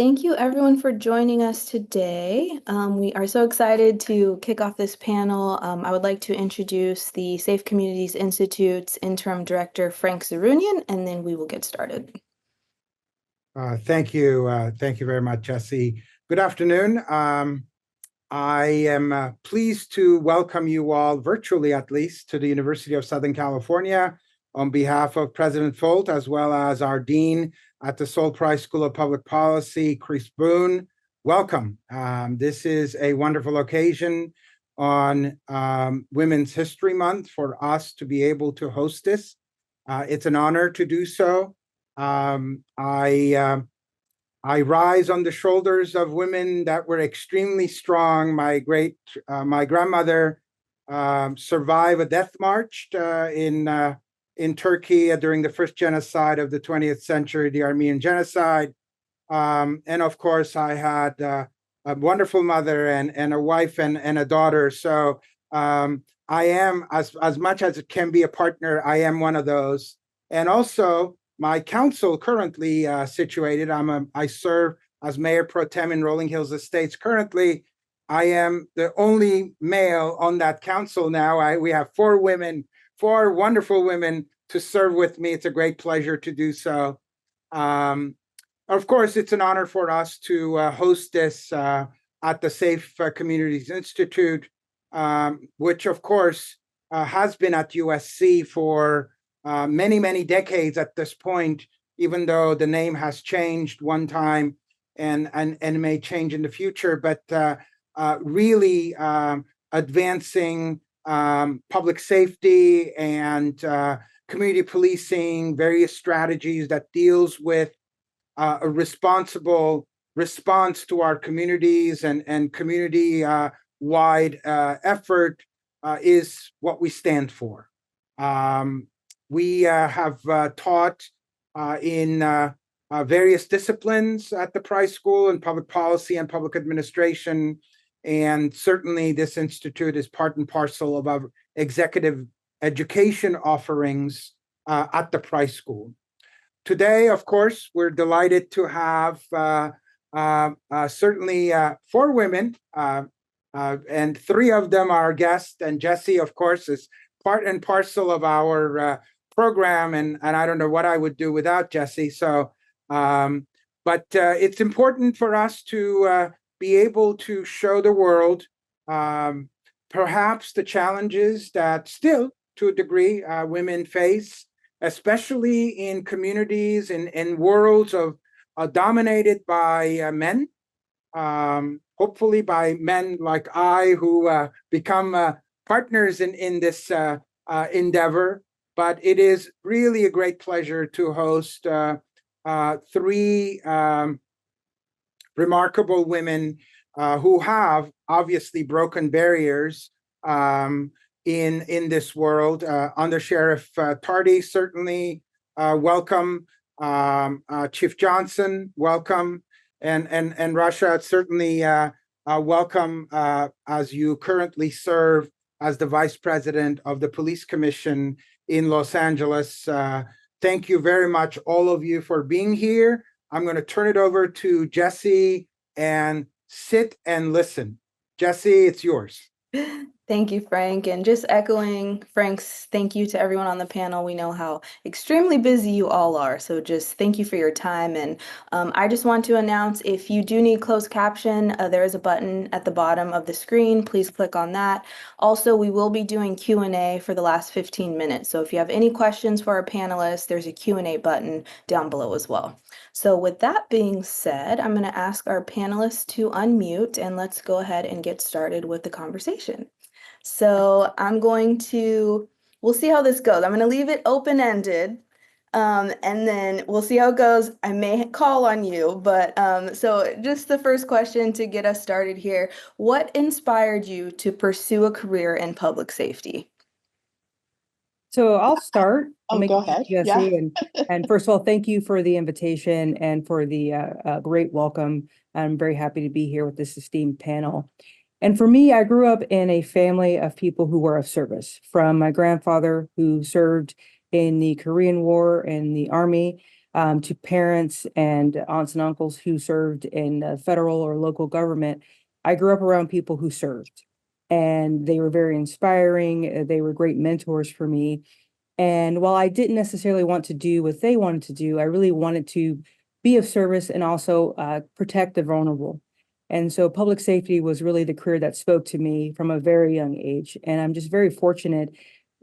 Thank you everyone for joining us today. We are so excited to kick off this panel. I would like to introduce the Safe Communities Institute's Interim Director, Frank Zarunian, and then we will get started. Thank you. Thank you very much, Jessie. Good afternoon. I am pleased to welcome you all, virtually at least, to the University of Southern California on behalf of President Folt, as well as our Dean at the Sol Price School of Public Policy, Chris Boone. Welcome. This is a wonderful occasion on Women's History Month for us to be able to host this. It's an honor to do so. I rise on the shoulders of women that were extremely strong. My grandmother survived a death march in Turkey during the first genocide of the 20th century, the Armenian genocide. And of course, I had a wonderful mother and a wife and a daughter. So I am, as much as it can be a partner, I am one of those. And also, my council currently situated, I serve as Mayor Pro Tem in Rolling Hills Estates. Currently, I am the only male on that council now. We have four wonderful women to serve with me. It's a great pleasure to do so. Of course, it's an honor for us to host this at the Safe Communities Institute, which of course has been at USC for many, many decades at this point, even though the name has changed one time and may change in the future, but really advancing public safety and community policing, various strategies that deals with a responsible response to our communities and community-wide effort is what we stand for. We have taught in various disciplines at the Price School in public policy and public administration. And certainly this institute is part and parcel of our executive education offerings at the Price School. Today, of course, we're delighted to have certainly four women, and three of them are guests. And Jessie, of course, is part and parcel of our program. And I don't know what I would do without Jessie. So, but it's important for us to be able to show the world perhaps the challenges that still, to a degree, women face, especially in communities in worlds dominated by men, hopefully by men like I who become partners in this endeavor. But it is really a great pleasure to host three remarkable women who have obviously broken barriers in this world. Undersheriff Tardy, certainly welcome. Chief Johnson, welcome. And Rasha, certainly welcome as you currently serve as the Vice President of the Police Commission in Los Angeles. Thank you very much, all of you, for being here. I'm going to turn it over to Jessie and sit and listen. Jessie, it's yours. Thank you, Frank. And just echoing Frank's thank you to everyone on the panel. We know how extremely busy you all are. So just thank you for your time. And I just want to announce, if you do need closed caption, there is a button at the bottom of the screen. Please click on that. Also, we will be doing Q&A for the last 15 minutes. So if you have any questions for our panelists, there's a Q&A button down below as well. So with that being said, I'm going to ask our panelists to unmute, and let's go ahead and get started with the conversation. So we'll see how this goes. I'm going to leave it open-ended, and then we'll see how it goes. I may call on you, but so just the first question to get us started here. What inspired you to pursue a career in public safety? So I'll start. Go ahead, Jessie. Yeah. And first of all, thank you for the invitation and for the great welcome. I'm very happy to be here with this esteemed panel. And for me, I grew up in a family of people who were of service, from my grandfather who served in the Korean War in the Army, to parents and aunts and uncles who served in federal or local government. I grew up around people who served, and they were very inspiring. They were great mentors for me. And while I didn't necessarily want to do what they wanted to do, I really wanted to be of service and also protect the vulnerable. And so public safety was really the career that spoke to me from a very young age. And I'm just very fortunate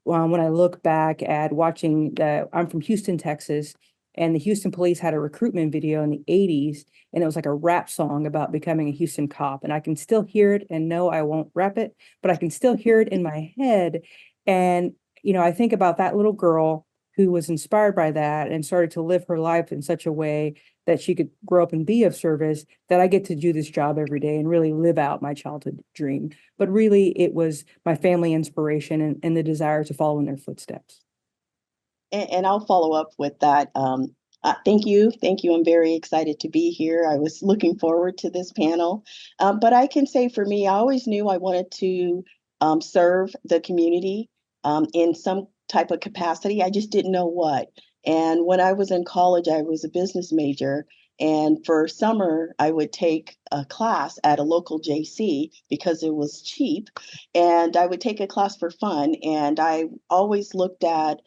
when I look back at watching I'm from Houston, Texas, and the Houston police had a recruitment video in the 80s, and it was like a rap song about becoming a Houston cop. And I can still hear it, and no, I won't rap it, but I can still hear it in my head. And, I think about that little girl who was inspired by that and started to live her life in such a way that she could grow up and be of service, that I get to do this job every day and really live out my childhood dream. But really, it was my family inspiration and the desire to follow in their footsteps. And I'll follow up with that. Thank you. Thank you. I'm very excited to be here. I was looking forward to this panel. But I can say for me, I always knew I wanted to serve the community in some type of capacity. I just didn't know what. And when I was in college, I was a business major. And for summer, I would take a class at a local JC because it was cheap. And I would take a class for fun. And I always looked at,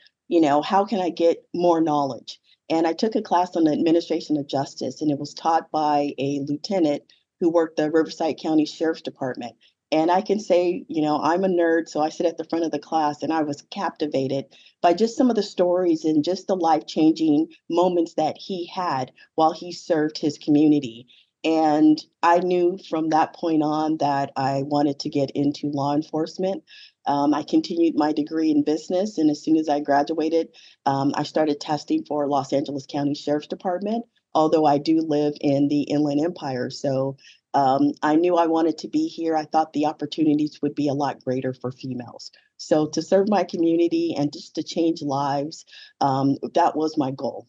how can I get more knowledge? And I took a class on the administration of justice, and it was taught by a lieutenant who worked the Riverside County Sheriff's Department. And I can say, I'm a nerd, so I sit at the front of the class, and I was captivated by just some of the stories and just the life-changing moments that he had while he served his community. And I knew from that point on that I wanted to get into law enforcement. I continued my degree in business, and as soon as I graduated, I started testing for Los Angeles County Sheriff's Department, although I do live in the Inland Empire. So I knew I wanted to be here. I thought the opportunities would be a lot greater for females. So to serve my community and just to change lives, that was my goal.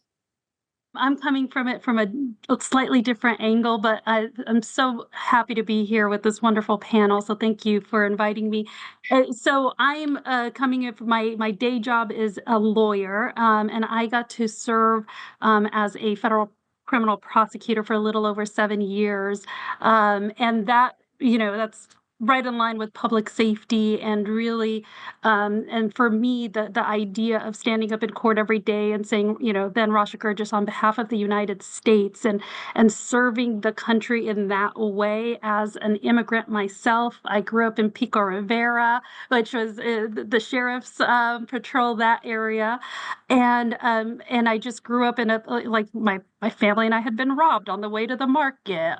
I'm coming from it from a slightly different angle, but I'm so happy to be here with this wonderful panel. So thank you for inviting me. So I'm coming in from my day job is a lawyer, and I got to serve as a federal criminal prosecutor for a little over 7 years, and that that's right in line with public safety and really and for me, the idea of standing up in court every day and saying, then Rasha Gerges on behalf of the United States and serving the country in that way as an immigrant myself. I grew up in Pico Rivera, which was the sheriff's patrol that area, and I just grew up in my family and I had been robbed on the way to the market.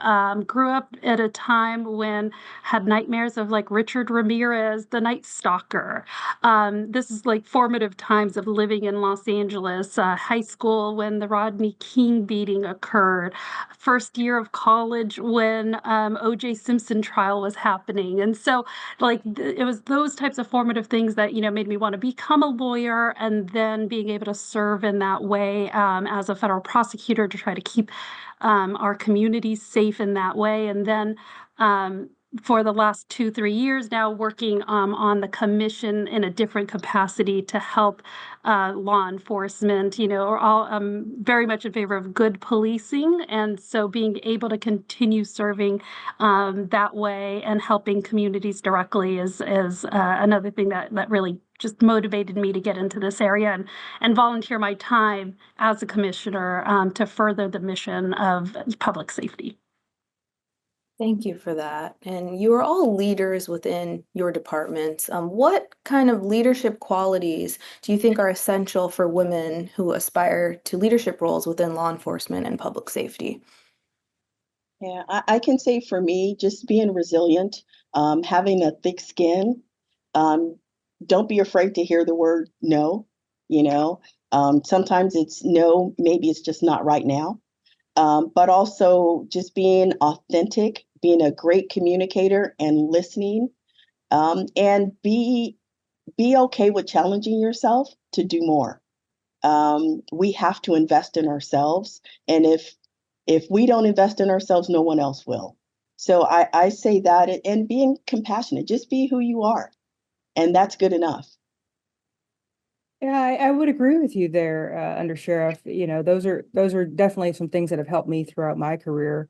Grew up at a time when had nightmares of like Richard Ramirez, the Night Stalker. This is like formative times of living in Los Angeles, high school when the Rodney King beating occurred, first year of college when O.J. Simpson trial was happening. And so it was those types of formative things that, made me want to become a lawyer and then being able to serve in that way as a federal prosecutor to try to keep our communities safe in that way. And then for the last 2-3 years now working on the commission in a different capacity to help law enforcement, I'm very much in favor of good policing. And so being able to continue serving that way and helping communities directly is another thing that really just motivated me to get into this area and volunteer my time as a commissioner to further the mission of public safety. Thank you for that. And you are all leaders within your departments. What kind of leadership qualities do you think are essential for women who aspire to leadership roles within law enforcement and public safety? Yeah, I can say for me, just being resilient, having a thick skin, don't be afraid to hear the word no, sometimes it's no, maybe it's just not right now. But also just being authentic, being a great communicator and listening, and be okay with challenging yourself to do more. We have to invest in ourselves, and if we don't invest in ourselves, no one else will. So I say that, and being compassionate, just be who you are, and that's good enough. Yeah, I would agree with you there, Undersheriff. You know, those are definitely some things that have helped me throughout my career.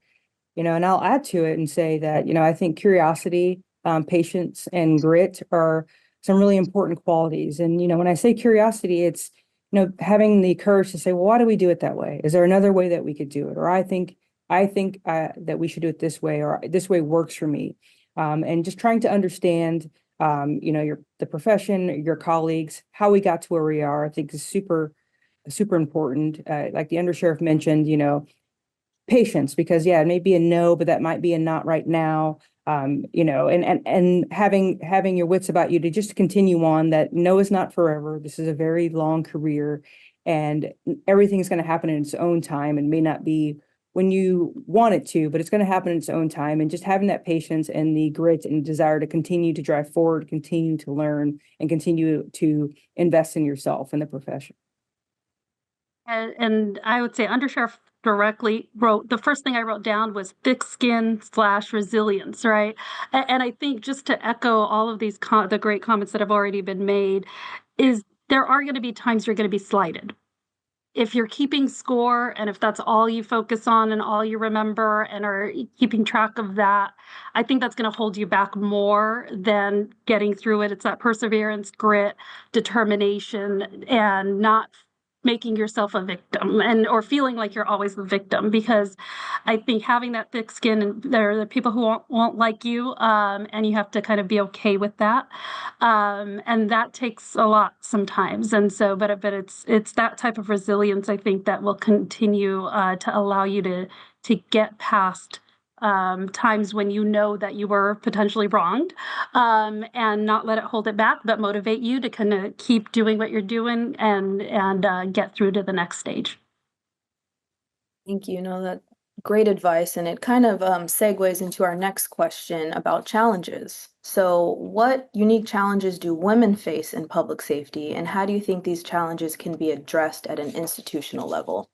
You know, and I'll add to it and say that, you know, I think curiosity, patience, and grit are some really important qualities. And, you know, when I say curiosity, it's, you know, having the courage to say, well, why do we do it that way? Is there another way that we could do it? Or I think that we should do it this way, or this way works for me. And just trying to understand, you know, the profession, your colleagues, how we got to where we are, I think is super important. Like the undersheriff mentioned, you know, patience, because yeah, it may be a no, but that might be a not right now. You know, and having your wits about you to just continue on, that no is not forever. This is a very long career, and everything's going to happen in its own time and may not be when you want it to, but it's going to happen in its own time. And just having that patience and the grit and desire to continue to drive forward, continue to learn, and continue to invest in yourself and the profession. And I would say Undersheriff directly wrote, the first thing I wrote down was thick skin / resilience, right? And I think, just to echo all of these the great comments that have already been made, is there are going to be times you're going to be slighted. If you're keeping score, and if that's all you focus on and all you remember and are keeping track of that, I think that's going to hold you back more than getting through it. It's that perseverance, grit, determination, and not making yourself a victim, and or feeling like you're always the victim, because I think having that thick skin, and there are the people who won't like you, and you have to kind of be okay with that, and that takes a lot sometimes. And so, but it's that type of resilience, I think, that will continue to allow you to get past times when you know that you were potentially wronged, and not let it hold it back, but motivate you to kind of keep doing what you're doing, and get through to the next stage. Thank you. No, that great advice, and it kind of segues into our next question about challenges. So, what unique challenges do women face in public safety, and how do you think these challenges can be addressed at an institutional level?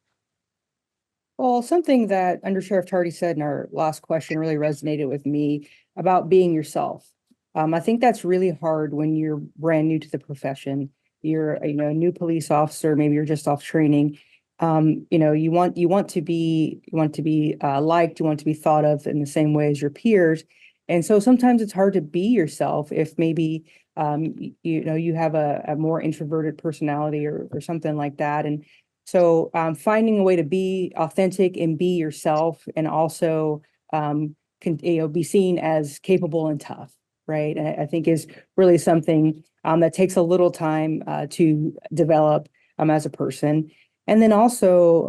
Well, something that Undersheriff Tardy said in our last question really resonated with me about being yourself. I think that's really hard when you're brand new to the profession. You're, you know, a new police officer, maybe you're just off training. You know, you want to be liked, you want to be thought of in the same way as your peers. And so sometimes it's hard to be yourself if maybe you know, you have a more introverted personality, or something like that. And so finding a way to be authentic and be yourself, and also you know, be seen as capable and tough, right? And I think is really something that takes a little time to develop as a person. And then also,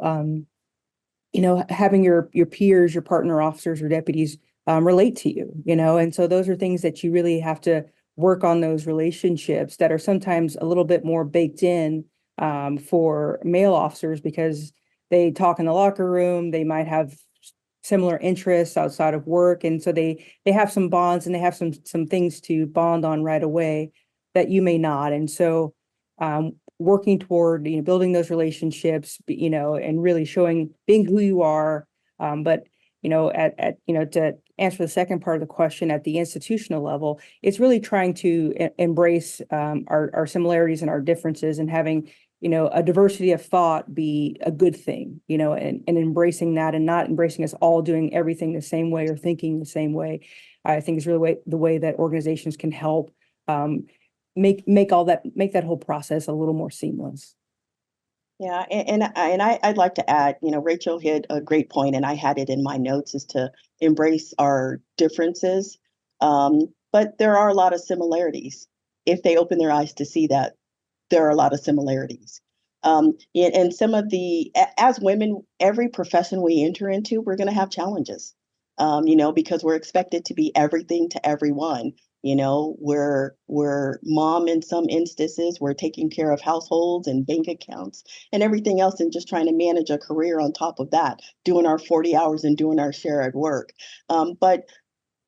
you know, having your peers, your partner officers or deputies relate to you, you know, and so those are things that you really have to work on, those relationships that are sometimes a little bit more baked in for male officers, because they talk in the locker room, they might have similar interests outside of work, and so they have some bonds, and they have some things to bond on right away that you may not. And so working toward, you know, building those relationships, you know, and really being who you are. But you know, at you know, to answer the second part of the question, at the institutional level, it's really trying to embrace our similarities and our differences, and having, you know, a diversity of thought be a good thing, you know, and embracing that, and not embracing us all doing everything the same way or thinking the same way. I think is really the way that organizations can help make that whole process a little more seamless. Yeah, I'd like to add, you know, Rachel hit a great point, and I had it in my notes, is to embrace our differences. But there are a lot of similarities if they open their eyes to see that there are a lot of similarities. And some of as women, every profession we enter into, we're going to have challenges, you know, because we're expected to be everything to everyone. You know, we're mom in some instances, we're taking care of households and bank accounts and everything else, and just trying to manage a career on top of that, doing our 40 hours and doing our share at work. But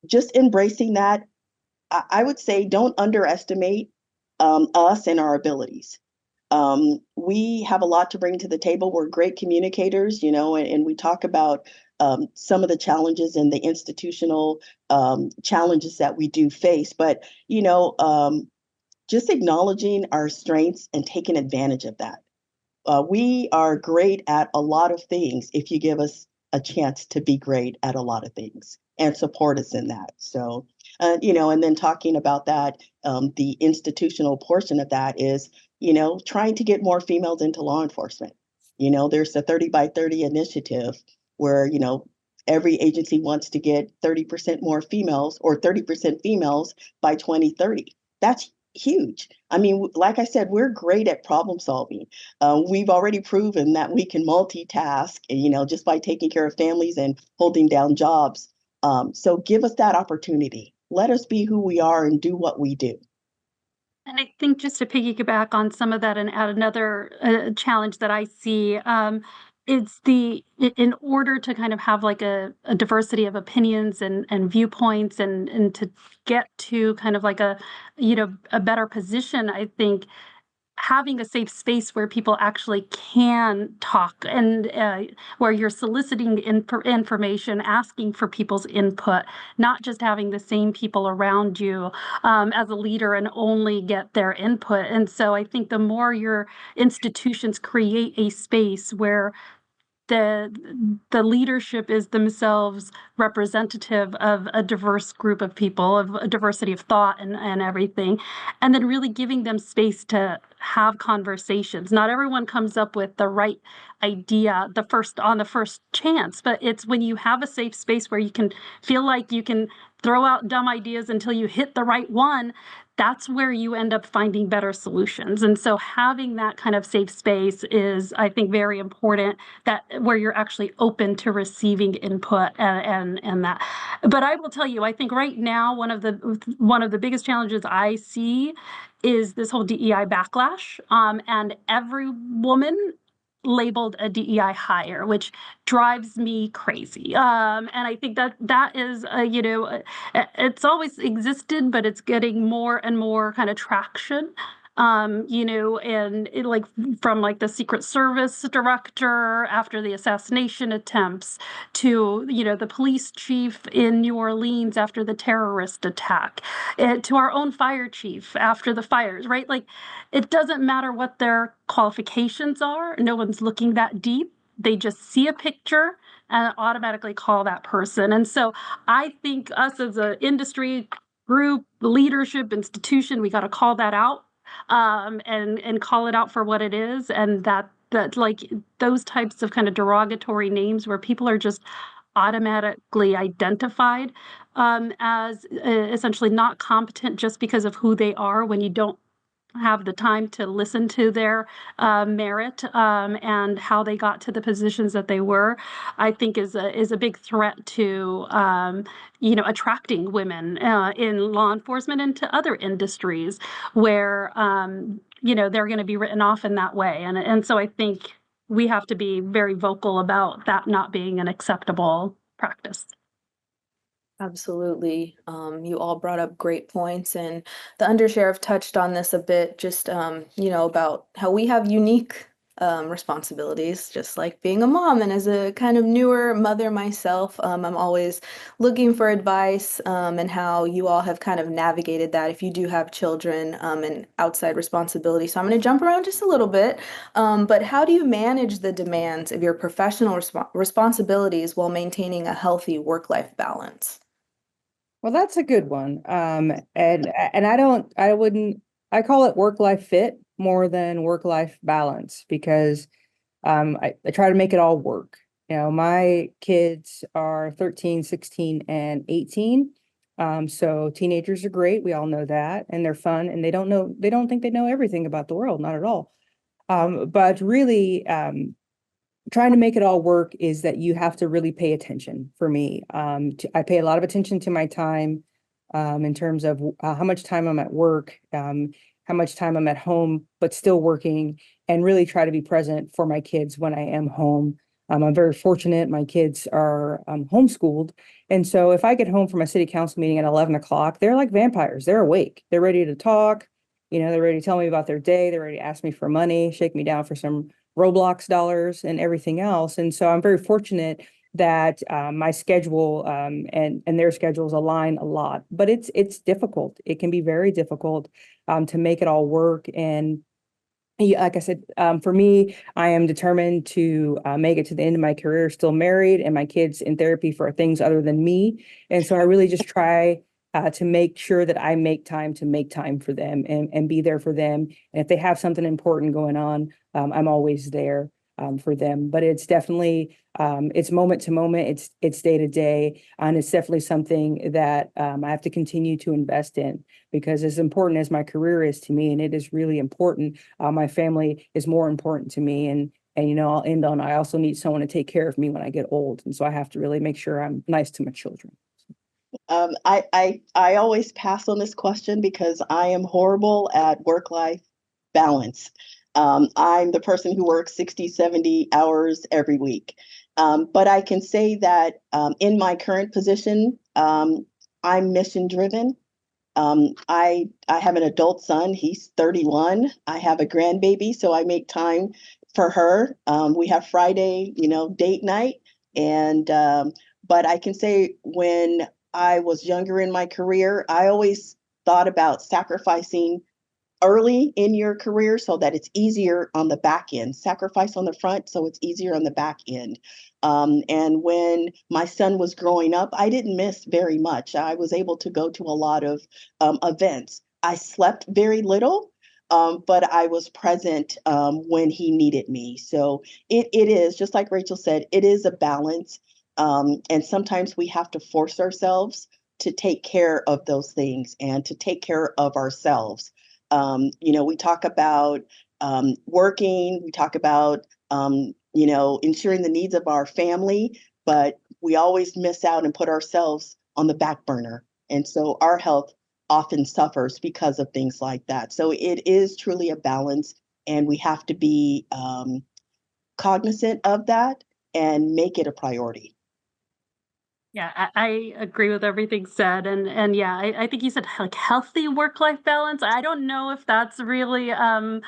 just embracing that, I would say, don't underestimate us and our abilities. We have a lot to bring to the table. We're great communicators, you know, and we talk about some of the challenges and the institutional challenges that we do face. But, you know, just acknowledging our strengths and taking advantage of that. We are great at a lot of things if you give us a chance to be great at a lot of things and support us in that. So, and then talking about that, the institutional portion of that is, trying to get more females into law enforcement. There's the 30 by 30 initiative where, every agency wants to get 30% more females or 30% females by 2030. That's huge. I mean, like I said, we're great at problem solving. We've already proven that we can multitask, just by taking care of families and holding down jobs. So give us that opportunity. Let us be who we are and do what we do. And I think just to piggyback on some of that and add another challenge that I see, it's in order to kind of have like a diversity of opinions and viewpoints and to get to kind of like a better position, I think having a safe space where people actually can talk and where you're soliciting information, asking for people's input, not just having the same people around you as a leader and only get their input. And so I think the more your institutions create a space where the leadership is themselves representative of a diverse group of people, of a diversity of thought and everything, and then really giving them space to have conversations. Not everyone comes up with the right idea on the first chance, but it's when you have a safe space where you can feel like you can throw out dumb ideas until you hit the right one. That's where you end up finding better solutions. And so having that kind of safe space is, I think, very important, that where you're actually open to receiving input and that. But I will tell you, I think right now one of the biggest challenges I see is this whole DEI backlash. And every woman labeled a DEI hire, which drives me crazy. And I think that is, it's always existed, but it's getting more and more kind of traction. And like from like the Secret Service director after the assassination attempts to, the police chief in New Orleans after the terrorist attack, to our own fire chief after the fires, right? Like, it doesn't matter what their qualifications are. No one's looking that deep. They just see a picture and automatically call that person. And so I think us as an industry group, leadership, institution, we got to call that out, and call it out for what it is. And that like those types of kind of derogatory names where people are just automatically identified as essentially not competent just because of who they are, when you don't have the time to listen to their merit and how they got to the positions that they were, I think is a big threat to attracting women in law enforcement and to other industries where they're going to be written off in that way. And so I think we have to be very vocal about that not being an acceptable practice. Absolutely. You all brought up great points, and the undersheriff touched on this a bit, just about how we have unique responsibilities, just like being a mom. And as a kind of newer mother myself, I'm always looking for advice and how you all have kind of navigated that if you do have children and outside responsibility. So I'm going to jump around just a little bit, but how do you manage the demands of your professional responsibilities while maintaining a healthy work-life balance? Well, that's a good one. And I call it work-life fit more than work-life balance, because I try to make it all work. My kids are 13, 16, and 18. So teenagers are great. We all know that, and they're fun, and they don't think they know everything about the world, not at all. But really, trying to make it all work is that you have to really pay attention. For me, I pay a lot of attention to my time in terms of how much time I'm at work, how much time I'm at home, but still working, and really try to be present for my kids when I am home. I'm very fortunate. My kids are homeschooled. And so if I get home from a city council meeting at 11 o'clock, they're like vampires. They're awake. They're ready to talk. They're ready to tell me about their day. They're ready to ask me for money, shake me down for some Roblox dollars and everything else. And so I'm very fortunate that my schedule and their schedules align a lot, but it's difficult. It can be very difficult to make it all work. And like I said, for me, I am determined to make it to the end of my career, still married, and my kids in therapy for things other than me. And so I really just try to make sure that I make time for them and be there for them. And if they have something important going on, I'm always there for them. But it's definitely it's moment to moment, it's day to day, and it's definitely something that I have to continue to invest in, because as important as my career is to me, and it is really important, my family is more important to me. And you know, I'll end on, I also need someone to take care of me when I get old, and so I have to really make sure I'm nice to my children. I always pass on this question because I am horrible at work-life balance. I'm the person who works 60, 70 hours every week. But I can say that in my current position, I'm mission driven. I have an adult son. He's 31. I have a grandbaby, so I make time for her. We have Friday, date night. And but I can say when I was younger in my career, I always thought about sacrificing early in your career so that it's easier on the back end. Sacrifice on the front so it's easier on the back end. And when my son was growing up, I didn't miss very much. I was able to go to a lot of events. I slept very little, but I was present when he needed me. So it is, just like Rachel said, it is a balance. And sometimes we have to force ourselves to take care of those things and to take care of ourselves. We talk about working, we talk about, ensuring the needs of our family, but we always miss out and put ourselves on the back burner. And so our health often suffers because of things like that. So it is truly a balance, and we have to be cognizant of that and make it a priority. Yeah, I agree with everything said, and yeah, I think you said like healthy work-life balance. I don't know if that's really the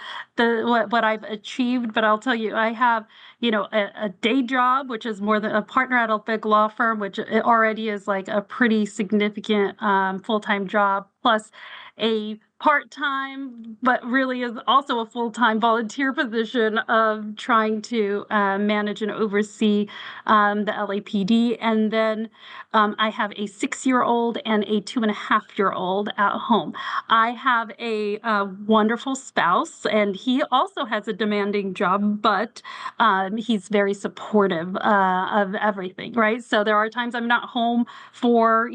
what I've achieved, but I'll tell you, I have a day job, which is more than a partner at a big law firm, which it already is like a pretty significant full-time job, plus a part-time, but really is also a full-time volunteer position of trying to manage and oversee the LAPD, and then I have a 6-year-old and a 2.5-year-old at home. I have a wonderful spouse, and he also has a demanding job, but he's very supportive of everything, right? So there are times I'm not home for,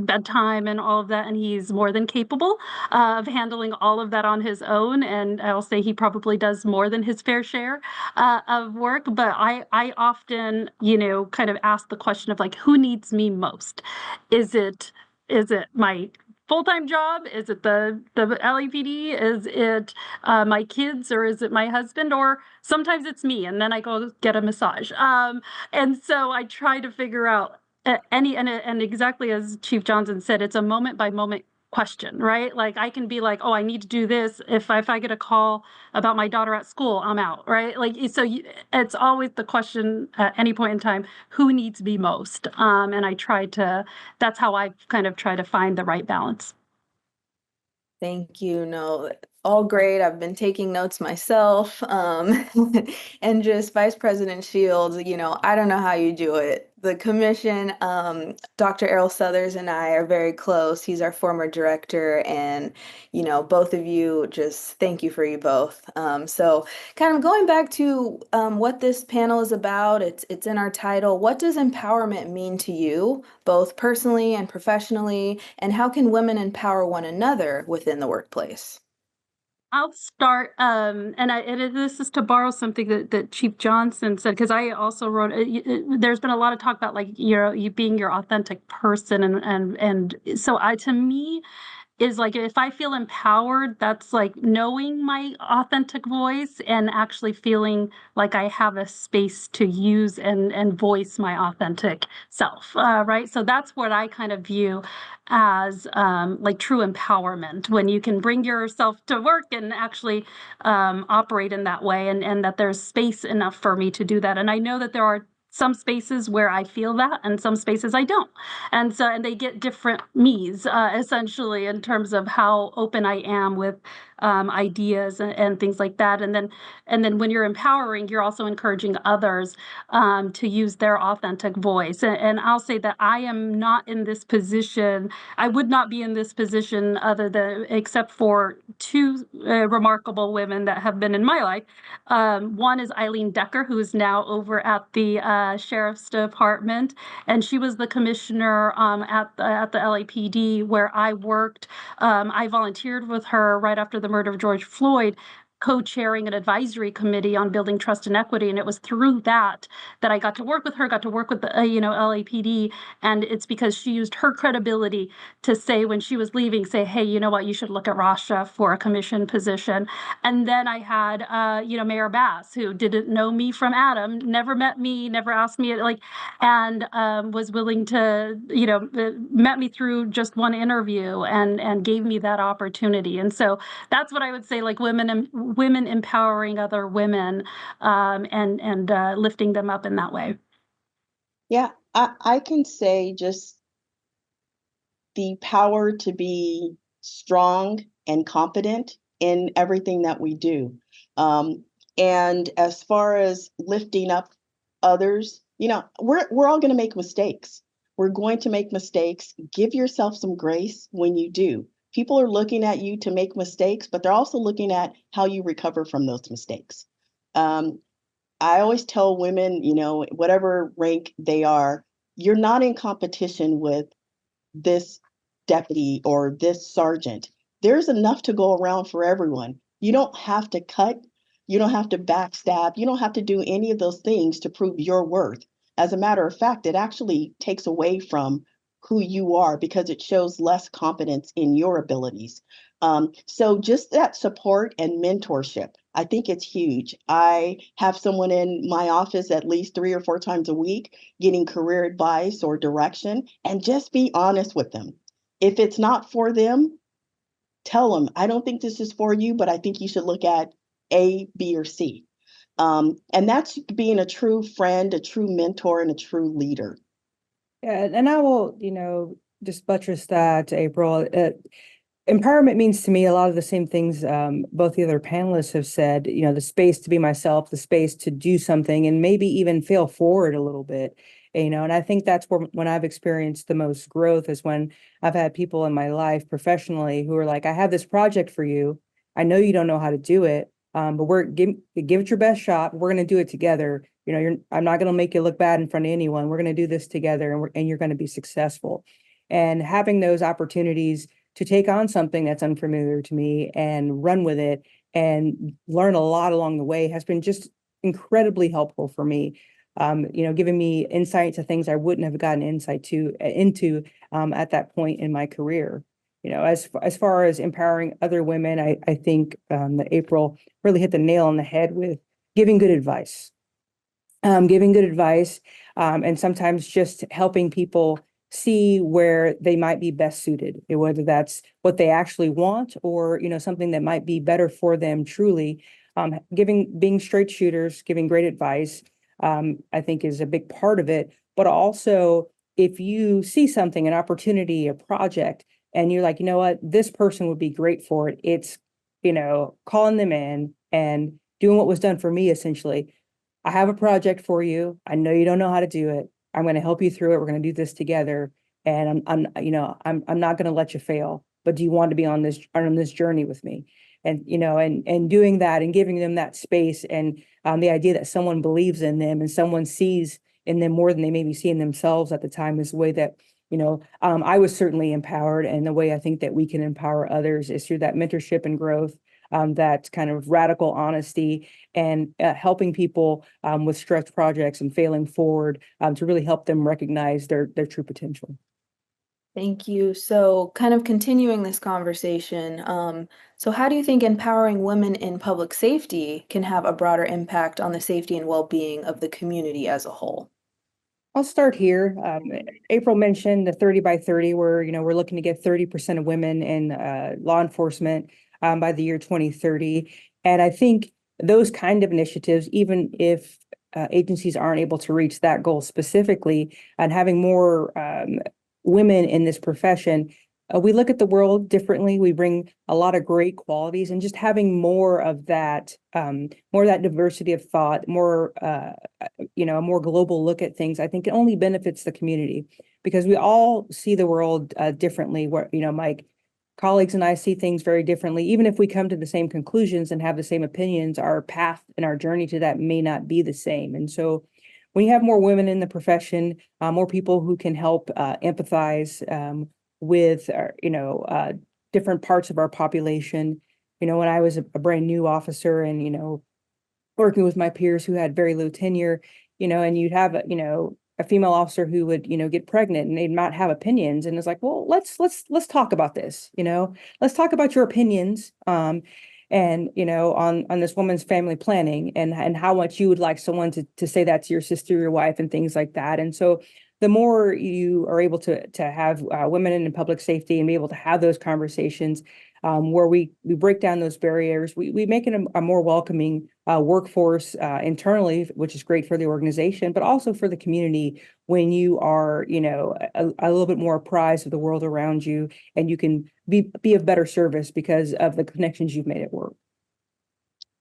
bedtime and all of that, and he's more than capable of handling all of that on his own. And I'll say he probably does more than his fair share of work. But I often, kind of ask the question of like, who needs me most? Is it my full-time job? Is it the LAPD? Is it my kids, or is it my husband? Or sometimes it's me, and then I go get a massage. And so I try to figure out and exactly as Chief Johnson said, it's a moment by moment question, right? Like I can be like, oh, I need to do this. If I get a call about my daughter at school, I'm out, right? Like it's always the question at any point in time, who needs me most? And that's how I kind of try to find the right balance. Thank you. No, all great. I've been taking notes myself. And just Vice President Shields, I don't know how you do it. The commission, Dr. Errol Southers and I are very close. He's our former director, and both of you, just thank you for you both. So kind of going back to what this panel is about, it's in our title. What does empowerment mean to you, both personally and professionally, and how can women empower one another within the workplace? I'll start, this is to borrow something that Chief Johnson said, because I also wrote. There's been a lot of talk about like you being your authentic person, and so to me, is like if I feel empowered, that's like knowing my authentic voice and actually feeling like I have a space to use and voice my authentic self, right? So that's what I kind of view as like true empowerment, when you can bring yourself to work and actually operate in that way, and that there's space enough for me to do that. And I know that there are some spaces where I feel that and some spaces I don't. And so, and they get different me's, essentially, in terms of how open I am with ideas and things like that. And then when you're empowering, you're also encouraging others to use their authentic voice. And I'll say that I am not in this position. I would not be in this position other than except for two remarkable women that have been in my life. One is Eileen Decker, who is now over at the Sheriff's Department, and she was the commissioner at the LAPD where I worked. I volunteered with her right after the murder of George Floyd, co-chairing an advisory committee on building trust and equity, and it was through that I got to work with her, got to work with the LAPD, and it's because she used her credibility to say when she was leaving, say, hey, you know what, you should look at Rasha for a commission position. And then I had Mayor Bass, who didn't know me from Adam, never met me, never asked me and was willing to met me through just one interview and gave me that opportunity. And so that's what I would say, like women empowering other women and lifting them up in that way. Yeah, I can say just the power to be strong and competent in everything that we do. And as far as lifting up others, we're all going to make mistakes. We're going to make mistakes. Give yourself some grace when you do. People are looking at you to make mistakes, but they're also looking at how you recover from those mistakes. I always tell women, whatever rank they are, you're not in competition with this deputy or this sergeant. There's enough to go around for everyone. You don't have to cut, you don't have to backstab, you don't have to do any of those things to prove your worth. As a matter of fact, it actually takes away from who you are because it shows less confidence in your abilities. So just that support and mentorship, I think it's huge. I have someone in my office at least 3 or 4 times a week getting career advice or direction, and just be honest with them. If it's not for them, tell them, I don't think this is for you, but I think you should look at A, B, or C. And that's being a true friend, a true mentor, and a true leader. Yeah, and I will, just buttress that, April. Empowerment means to me a lot of the same things both the other panelists have said, the space to be myself, the space to do something and maybe even fail forward a little bit, and I think that's when I've experienced the most growth is when I've had people in my life professionally who are like, I have this project for you. I know you don't know how to do it, but give it your best shot. We're going to do it together. I'm not going to make you look bad in front of anyone. We're going to do this together and you're going to be successful. And having those opportunities to take on something that's unfamiliar to me and run with it and learn a lot along the way has been just incredibly helpful for me. Giving me insight to things I wouldn't have gotten insight into at that point in my career. As far as empowering other women, I think that April really hit the nail on the head with giving good advice. And sometimes just helping people see where they might be best suited, whether that's what they actually want or, something that might be better for them truly. Being straight shooters, giving great advice, I think is a big part of it. But also, if you see something, an opportunity, a project, and you're like, you know what, this person would be great for it. It's, calling them in and doing what was done for me, essentially. I have a project for you. I know you don't know how to do it. I'm going to help you through it. We're going to do this together. And I'm not going to let you fail, but do you want to be on this journey with me? And, and doing that and giving them that space and the idea that someone believes in them and someone sees in them more than they maybe see in themselves at the time is the way that, I was certainly empowered. And the way I think that we can empower others is through that mentorship and growth, that kind of radical honesty and helping people with stretch projects and failing forward to really help them recognize their true potential. Thank you. So kind of continuing this conversation, so how do you think empowering women in public safety can have a broader impact on the safety and well-being of the community as a whole? I'll start here. April mentioned the 30 by 30, where, we're looking to get 30% of women in law enforcement by the year 2030. And I think those kind of initiatives, even if agencies aren't able to reach that goal specifically, and having more women in this profession, we look at the world differently. We bring a lot of great qualities, and just having more of that diversity of thought, more a more global look at things, I think it only benefits the community, because we all see the world differently. Where, my colleagues and I see things very differently. Even if we come to the same conclusions and have the same opinions, our path and our journey to that may not be the same. And so when you have more women in the profession, more people who can help empathize with, different parts of our population. When I was a brand new officer and, working with my peers who had very low tenure, and you'd have, a female officer who would, get pregnant and they'd not have opinions. And it's like, well, let's talk about this, let's talk about your opinions. And, on this woman's family planning and how much you would like someone to say that to your sister, your wife, and things like that. And so the more you are able to have women in public safety and be able to have those conversations, where we break down those barriers, we make it a more welcoming workforce internally, which is great for the organization, but also for the community when you are, a little bit more apprised of the world around you, and you can be of better service because of the connections you've made at work.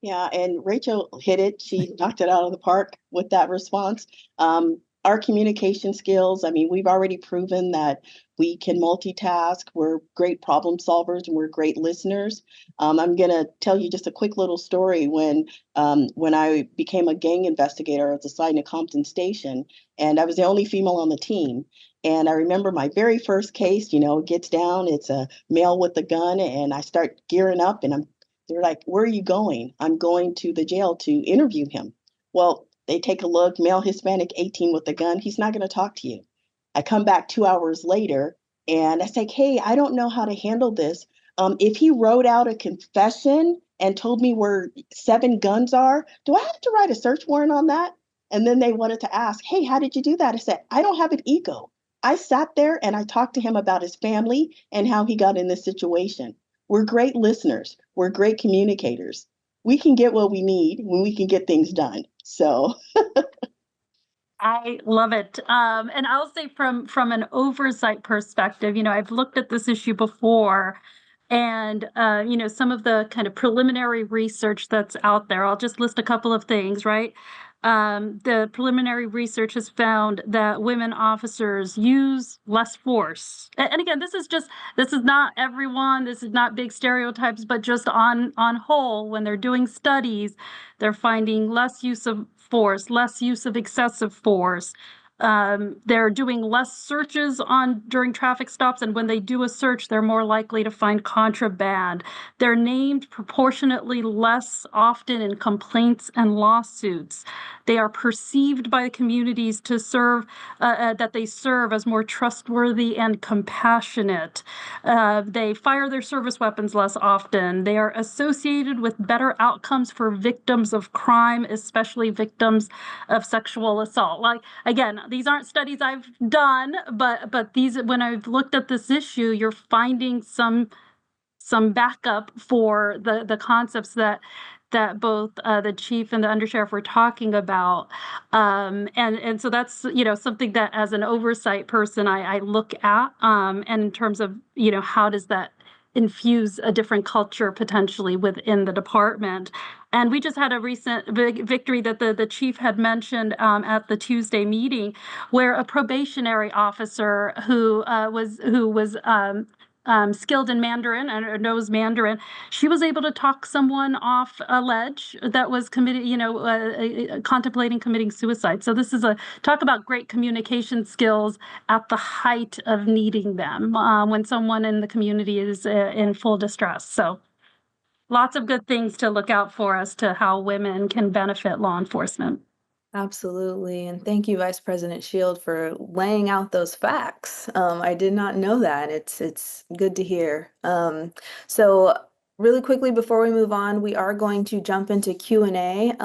Yeah, and Rachel hit it. She knocked it out of the park with that response. Our communication skills, I mean, we've already proven that we can multitask. We're great problem solvers and we're great listeners. I'm going to tell you just a quick little story. When I became a gang investigator, I was assigned to Compton Station, and I was the only female on the team. And I remember my very first case, it gets down, it's a male with a gun, and I start gearing up, and they're like, "Where are you going?" "I'm going to the jail to interview him." Well, they take a look, male, Hispanic, 18 with a gun. He's not going to talk to you. I come back 2 hours later and I say, "Hey, I don't know how to handle this. If he wrote out a confession and told me where 7 guns are, do I have to write a search warrant on that?" And then they wanted to ask, "Hey, how did you do that?" I said, "I don't have an ego. I sat there and I talked to him about his family and how he got in this situation." We're great listeners. We're great communicators. We can get what we need when we can get things done. So I love it. And I'll say from an oversight perspective, I've looked at this issue before, and some of the kind of preliminary research that's out there. I'll just list a couple of things, right? The preliminary research has found that women officers use less force. And again, this is not everyone, this is not big stereotypes, but just on whole, when they're doing studies, they're finding less use of force, less use of excessive force. They're doing less searches during traffic stops, and when they do a search, they're more likely to find contraband. They're named proportionately less often in complaints and lawsuits. They are perceived by the communities to serve that they serve as more trustworthy and compassionate. They fire their service weapons less often. They are associated with better outcomes for victims of crime, especially victims of sexual assault. Like, again, these aren't studies I've done, but these, when I've looked at this issue, you're finding some backup for the concepts that both the chief and the undersheriff were talking about, and so that's something that as an oversight person I look at, and in terms of how does that infuse a different culture potentially within the department. And we just had a recent victory that the chief had mentioned at the Tuesday meeting, where a probationary officer who was skilled in Mandarin and knows Mandarin, she was able to talk someone off a ledge that was contemplating committing suicide. So this is talk about great communication skills at the height of needing them, when someone in the community is in full distress. So lots of good things to look out for as to how women can benefit law enforcement. Absolutely. And thank you, Vice President Shield, for laying out those facts. I did not know that. It's good to hear. So really quickly before we move on, we are going to jump into Q&A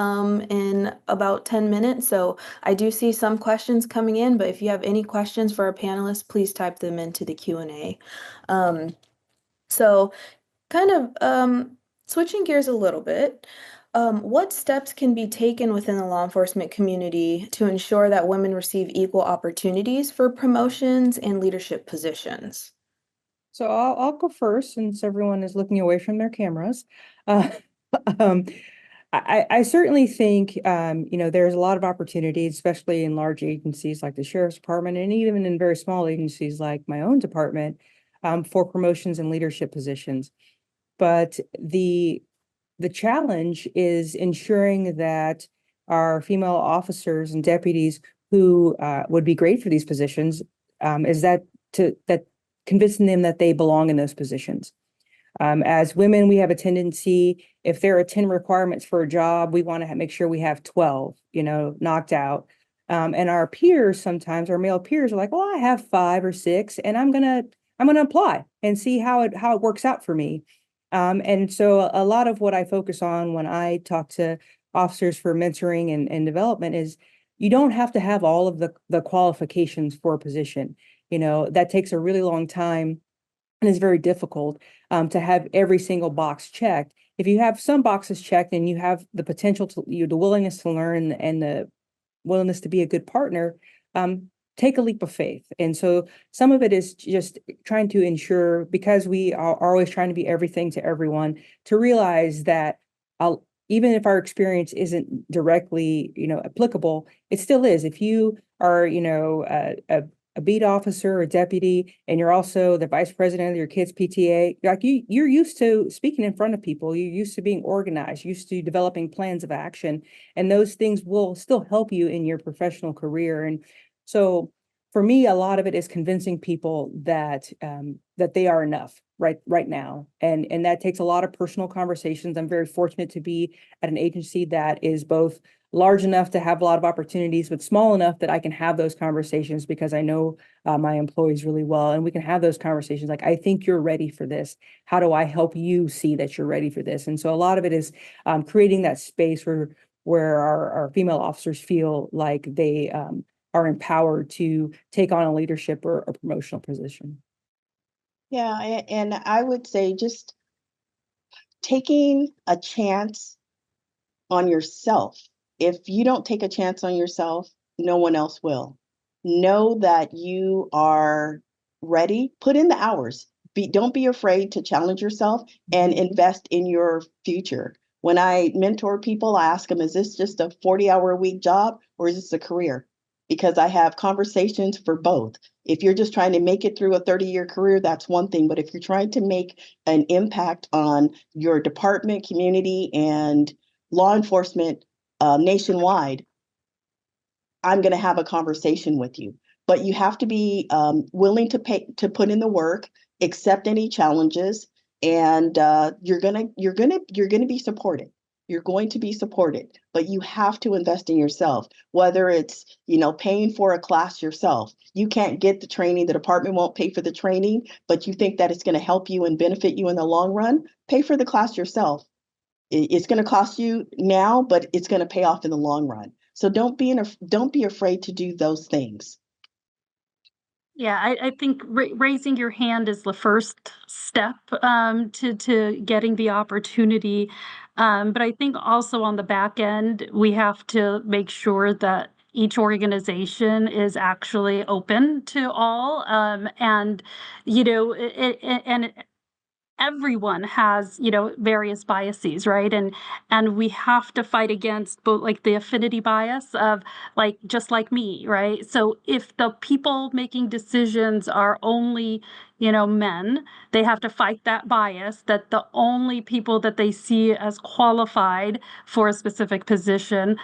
in about 10 minutes. So I do see some questions coming in, but if you have any questions for our panelists, please type them into the Q&A. So kind of switching gears a little bit. What steps can be taken within the law enforcement community to ensure that women receive equal opportunities for promotions and leadership positions? So I'll go first since everyone is looking away from their cameras. Uh, um, I certainly think, there's a lot of opportunities, especially in large agencies like the Sheriff's Department, and even in very small agencies like my own department, for promotions and leadership positions. But the challenge is ensuring that our female officers and deputies who would be great for these positions, is that convincing them that they belong in those positions. As women, we have a tendency, if there are 10 requirements for a job, we want to make sure we have 12, knocked out. And our peers, sometimes our male peers are like, well, I have 5 or 6, and I'm gonna apply and see how it works out for me. And so a lot of what I focus on when I talk to officers for mentoring and development is you don't have to have all of the qualifications for a position. That takes a really long time and is very difficult, to have every single box checked. If you have some boxes checked and you have the potential the willingness to learn and the willingness to be a good partner, take a leap of faith. And so some of it is just trying to ensure, because we are always trying to be everything to everyone, to realize that even if our experience isn't directly, applicable, it still is. If you are, a beat officer or deputy, and you're also the vice president of your kids' PTA, you're used to speaking in front of people. You're used to being organized, used to developing plans of action, and those things will still help you in your professional career. And so for me, a lot of it is convincing people that that they are enough right now. And that takes a lot of personal conversations. I'm very fortunate to be at an agency that is both large enough to have a lot of opportunities, but small enough that I can have those conversations because I know my employees really well. And we can have those conversations like, I think you're ready for this. How do I help you see that you're ready for this? And so a lot of it is creating that space where our female officers feel like they are empowered to take on a leadership or a promotional position. Yeah, and I would say just taking a chance on yourself. If you don't take a chance on yourself, no one else will. Know that you are ready. Put in the hours. Don't be afraid to challenge yourself and invest in your future. When I mentor people, I ask them, is this just a 40-hour-a-week job or is this a career? Because I have conversations for both. If you're just trying to make it through a 30-year career, that's one thing. But if you're trying to make an impact on your department, community, and law enforcement nationwide, I'm going to have a conversation with you. But you have to be willing to put in the work, accept any challenges, and you're gonna be supported. You're going to be supported, but you have to invest in yourself. Whether it's paying for a class yourself, you can't get the training. The department won't pay for the training, but you think that it's going to help you and benefit you in the long run. Pay for the class yourself. It's going to cost you now, but it's going to pay off in the long run. So don't be afraid to do those things. Yeah, I think raising your hand is the first step to getting the opportunity. But I think also on the back end, we have to make sure that each organization is actually open to all. And, and everyone has various biases, right? And we have to fight against both, like, the affinity bias of, like, just like me, right? So if the people making decisions are only men, they have to fight that bias that the only people that they see as qualified for a specific position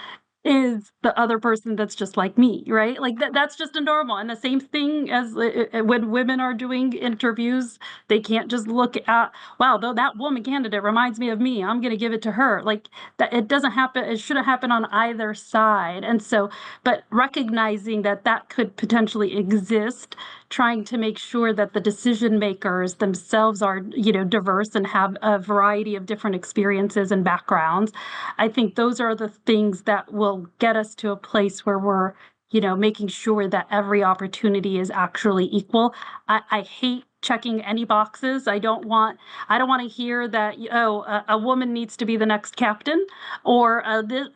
is the other person that's just like me, right? Like that's just a normal. And the same thing as when women are doing interviews, they can't just look at, wow, though that woman candidate reminds me of me, I'm going to give it to her. Like that, it doesn't happen. It shouldn't happen on either side. And so, but recognizing that that could potentially exist, trying to make sure that the decision makers themselves are, diverse and have a variety of different experiences and backgrounds. I think those are the things that will get us to a place where we're, making sure that every opportunity is actually equal. I hate checking any boxes. I don't want to hear that, oh, a woman needs to be the next captain, or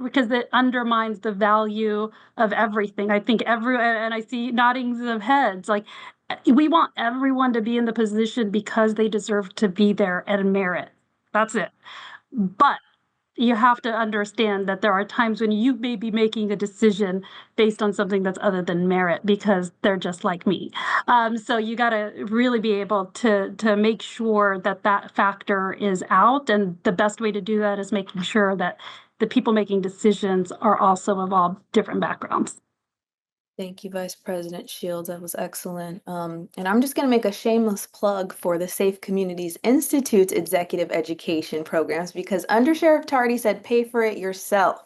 because it undermines the value of everything. I think and I see noddings of heads, like we want everyone to be in the position because they deserve to be there and merit. That's it. But you have to understand that there are times when you may be making a decision based on something that's other than merit because they're just like me. So you got to really be able to make sure that that factor is out. And the best way to do that is making sure that the people making decisions are also of all different backgrounds. Thank you, Vice President Shields. That was excellent. And I'm just going to make a shameless plug for the Safe Communities Institute's executive education programs because Undersheriff Tardy said pay for it yourself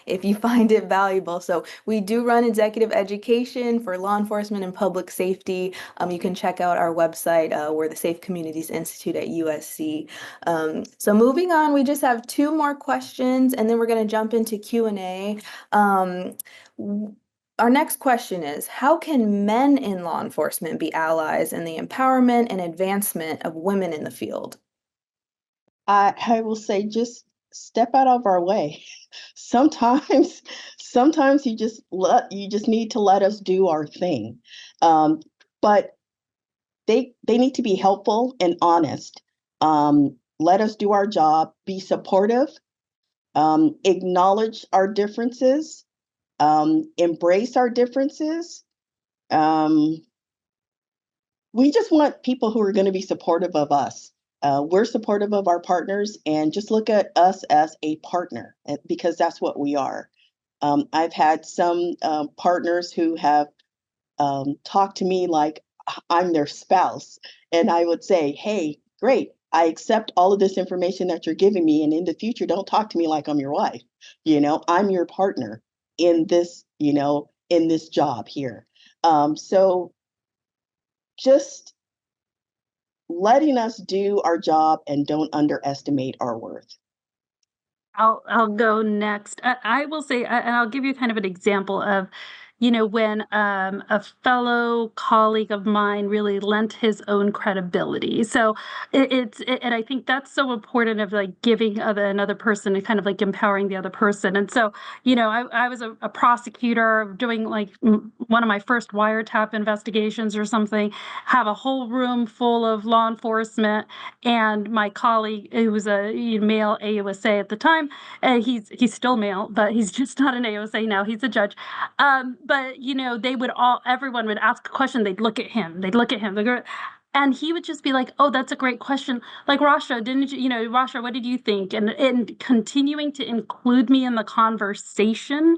if you find it valuable. So we do run executive education for law enforcement and public safety. You can check out our website. We're the Safe Communities Institute at USC. So moving on, we just have two more questions and then we're going to jump into Q&A. Our next question is, how can men in law enforcement be allies in the empowerment and advancement of women in the field? I will say just step out of our way. Sometimes you just need to let us do our thing. But they need to be helpful and honest. Let us do our job, be supportive, acknowledge our differences, embrace our differences. We just want people who are going to be supportive of us. We're supportive of our partners, and just look at us as a partner because that's what we are. I've had some partners who have talked to me like I'm their spouse, and I would say, hey, great, I accept all of this information that you're giving me, and in the future, don't talk to me like I'm your wife. I'm your partner in this, in this job here. So just letting us do our job and don't underestimate our worth. I'll go next. I will say, and I'll give you kind of an example of, when a fellow colleague of mine really lent his own credibility. So and I think that's so important of like giving another person and kind of like empowering the other person. And so, I was a prosecutor doing like one of my first wiretap investigations or something, have a whole room full of law enforcement, and my colleague, who was a male AUSA at the time, he's still male, but he's just not an AUSA now. He's a judge. But everyone would ask a question. They'd look at him. And he would just be like, oh, that's a great question. Like, Rasha, Rasha, what did you think? And continuing to include me in the conversation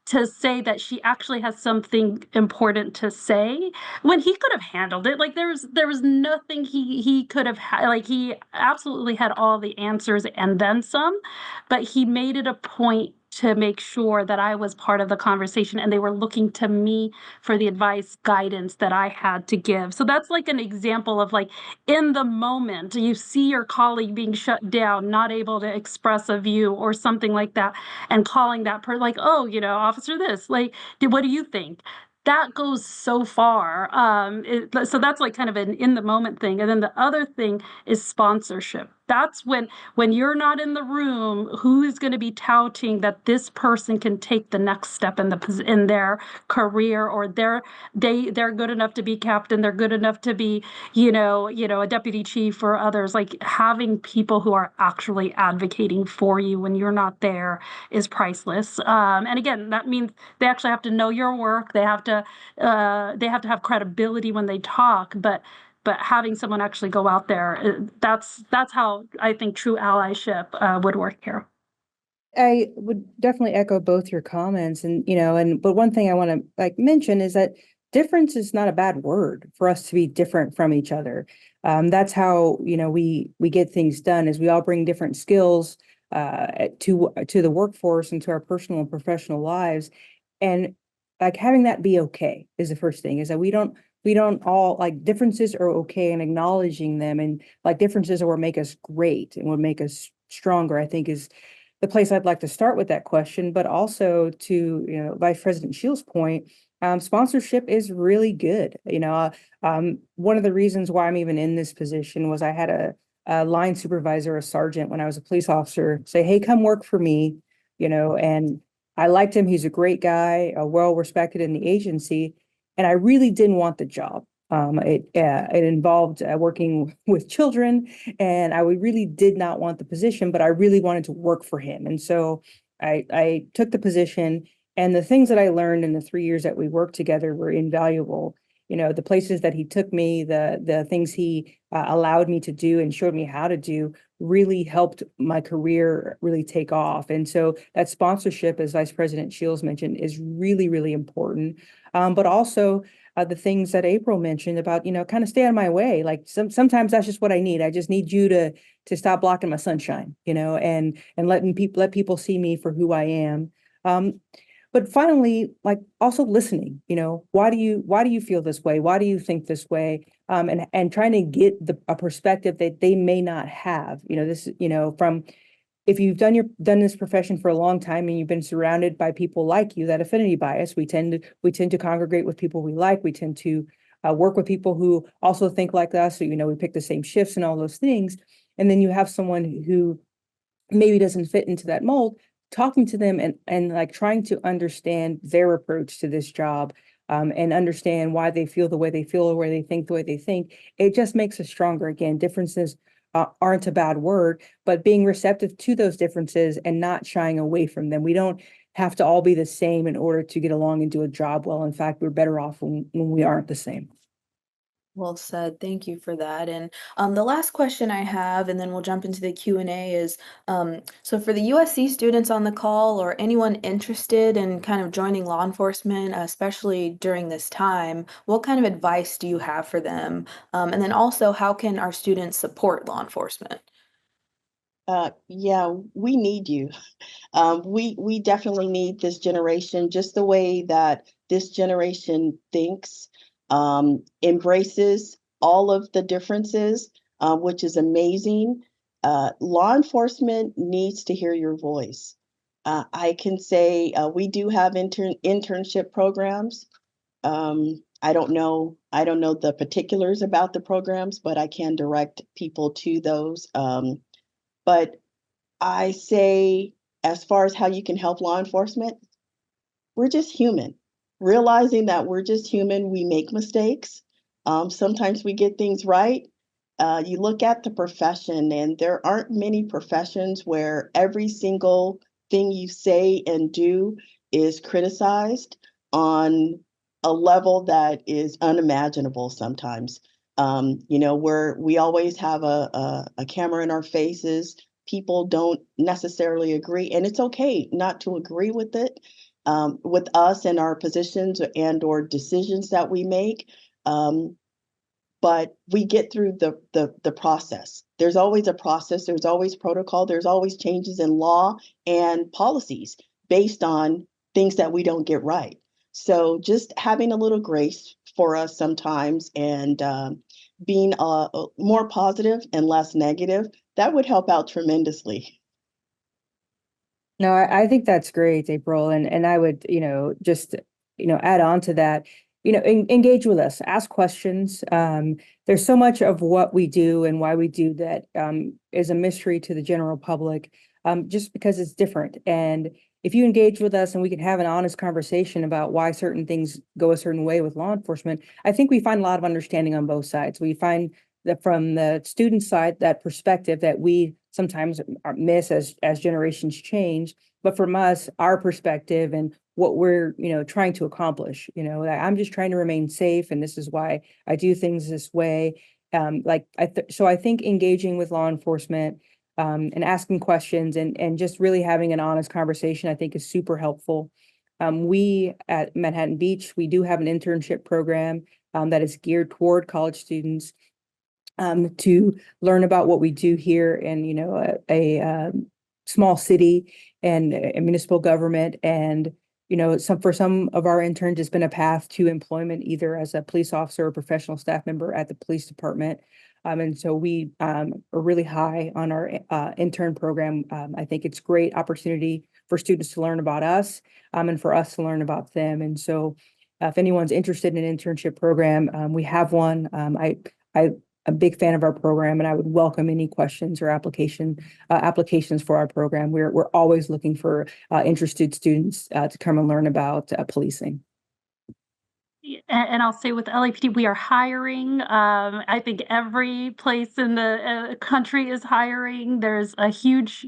to say that she actually has something important to say when he could have handled it. Like there was nothing he could have like he absolutely had all the answers and then some, but he made it a point to make sure that I was part of the conversation and they were looking to me for the advice, guidance that I had to give. So that's like an example of like in the moment, you see your colleague being shut down, not able to express a view or something like that, and calling that person like, oh, officer this, like, what do you think? That goes so far. So that's like kind of an in the moment thing. And then the other thing is sponsorship. That's when you're not in the room, who is going to be touting that this person can take the next step in their career, or they're good enough to be captain, they're good enough to be, a deputy chief or others. Like having people who are actually advocating for you when you're not there is priceless. And again, that means they actually have to know your work. They have to have credibility when they talk, but having someone actually go out there, that's how I think true allyship would work here. I would definitely echo both your comments, and but one thing I want to mention is that difference is not a bad word for us to be different from each other. That's how we get things done, is we all bring different skills to the workforce and to our personal and professional lives, and like having that be okay is the first thing. Is that we don't all, like, differences are okay, and acknowledging them, and like differences are what make us great and what make us stronger, I think, is the place I'd like to start with that question. But also to Vice President Shields' point, sponsorship is really good. One of the reasons why I'm even in this position was I had a line supervisor, a sergeant, when I was a police officer, say, "Hey, come work for me," and I liked him. He's a great guy, well respected in the agency, and I really didn't want the job. It involved working with children, and I really did not want the position, but I really wanted to work for him, and so I took the position. And the things that I learned in the 3 years that we worked together were invaluable. The places that he took me, the things he allowed me to do and showed me how to do really helped my career really take off. And so that sponsorship, as Vice President Shields mentioned, is really, really important. But also the things that April mentioned about, kind of stay out of my way. Like sometimes that's just what I need. I just need you to stop blocking my sunshine, and let people see me for who I am. But finally, like also listening, why do you feel this way? Why do you think this way? And trying to get a perspective that they may not have, from if you've done this profession for a long time and you've been surrounded by people like you, that affinity bias, we tend to congregate with people we like. We tend to work with people who also think like us. So, we pick the same shifts and all those things. And then you have someone who maybe doesn't fit into that mold, talking to them and like trying to understand their approach to this job, and understand why they feel the way they feel or where they think the way they think. It just makes us stronger. Again, differences aren't a bad word, but being receptive to those differences and not shying away from them. We don't have to all be the same in order to get along and do a job well. In fact, we're better off when we aren't the same. Well said. Thank you for that. And the last question I have, and then we'll jump into the Q&A, is so for the USC students on the call or anyone interested in kind of joining law enforcement, especially during this time, what kind of advice do you have for them? And then also, how can our students support law enforcement? Yeah, we need you. We definitely need this generation, just the way that this generation thinks, embraces all of the differences, which is amazing. Law enforcement needs to hear your voice. I can say we do have internship programs. I don't know the particulars about the programs, but I can direct people to those. But I say, as far as how you can help law enforcement, we're just human. Realizing that we're just human, we make mistakes. Sometimes we get things right. You look at the profession, and there aren't many professions where every single thing you say and do is criticized on a level that is unimaginable sometimes. We always have a camera in our faces. People don't necessarily agree, and it's okay not to agree with it, with us and our positions and/or decisions that we make. But we get through the process. There's always a process, there's always protocol, there's always changes in law and policies based on things that we don't get right. So just having a little grace for us sometimes, and being more positive and less negative, that would help out tremendously. No, I think that's great, April. And I would, just, add on to that, engage with us, ask questions. There's so much of what we do and why we do that is a mystery to the general public, just because it's different. And if you engage with us and we can have an honest conversation about why certain things go a certain way with law enforcement, I think we find a lot of understanding on both sides. We find that from the student side, that perspective that we sometimes miss as generations change, but from us, our perspective and what we're trying to accomplish. I'm just trying to remain safe, and this is why I do things this way. So I think engaging with law enforcement, and asking questions and just really having an honest conversation, I think is super helpful. We at Manhattan Beach, we do have an internship program that is geared toward college students, to learn about what we do here in, a small city and a municipal government. And, for some of our interns, it's been a path to employment, either as a police officer or professional staff member at the police department. And so we are really high on our intern program. I think it's great opportunity for students to learn about us, and for us to learn about them. And so if anyone's interested in an internship program, we have one. I'm a big fan of our program, and I would welcome any questions or applications for our program. We're always looking for interested students to come and learn about policing. And I'll say with LAPD, we are hiring. I think every place in the country is hiring. There's a huge,